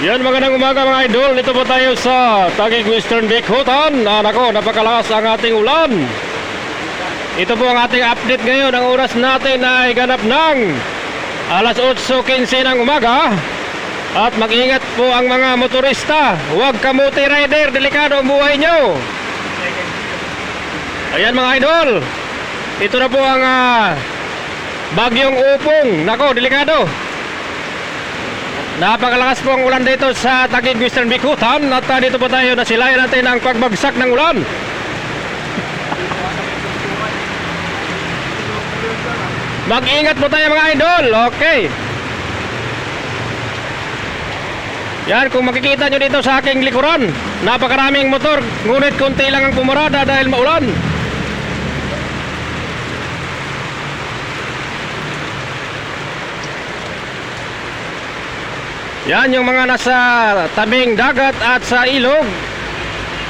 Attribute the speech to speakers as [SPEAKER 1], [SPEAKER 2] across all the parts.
[SPEAKER 1] Yan, magandang umaga mga idol. Dito po tayo sa Taguig Western Bicutan. Nako, napakalakas ang ating ulan. Ito po ang ating update ngayon. Ang oras natin ay ganap ng alas 8:15 ng umaga. At mag-ingat po ang mga motorista. Huwag kamuti rider, delikado ang buhay nyo. Ayan mga idol, ito na po ang bagyong Upong. Nako, delikado. Napakalakas po ang ulan dito sa Taguig Western Bicutan. At dito po tayo, nasilayan natin ang pagbagsak ng ulan. Mag-ingat po tayo mga idol. Okay. Yan, kung makikita nyo dito sa aking likuran, napakaraming motor, ngunit konti lang ang pumarada dahil maulan. Yan yung mga nasa tabing dagat at sa ilog.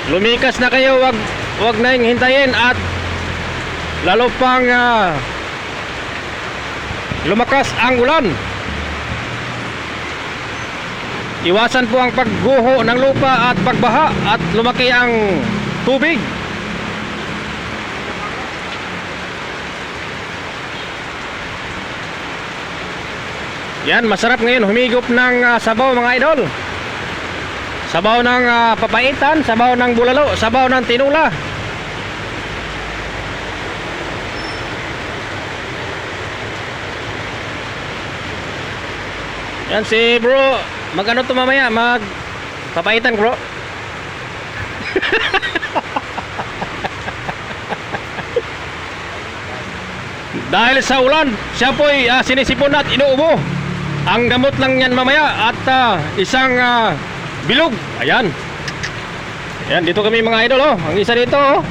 [SPEAKER 1] Lumikas na kayo, wag na yung hintayin at lalo pang lumakas ang ulan. Iwasan po ang pagguho ng lupa at pagbaha at lumaki ang tubig. Yan, masarap ngayon humigop ng sabaw mga idol. Sabaw ng papaitan, sabaw ng bulalo, sabaw ng tinula. Yan si bro, mag-ano to mamaya, mag papaitan bro. Dahil sa ulan, siya po'y sinisipon at inuubo. Ang gamot lang yan mamaya at isang bilog. Ayan. Ayan, dito kami mga idol oh. Ang isa dito oh.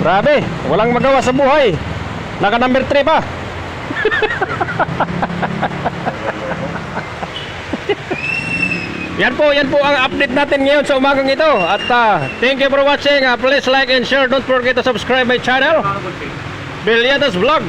[SPEAKER 1] Grabe, walang magawa sa buhay. Naka number 3 pa. Yan po ang update natin ngayon sa umagang ito. At thank you for watching. Please like and share. Don't forget to subscribe my channel, Bilyatas Vlog.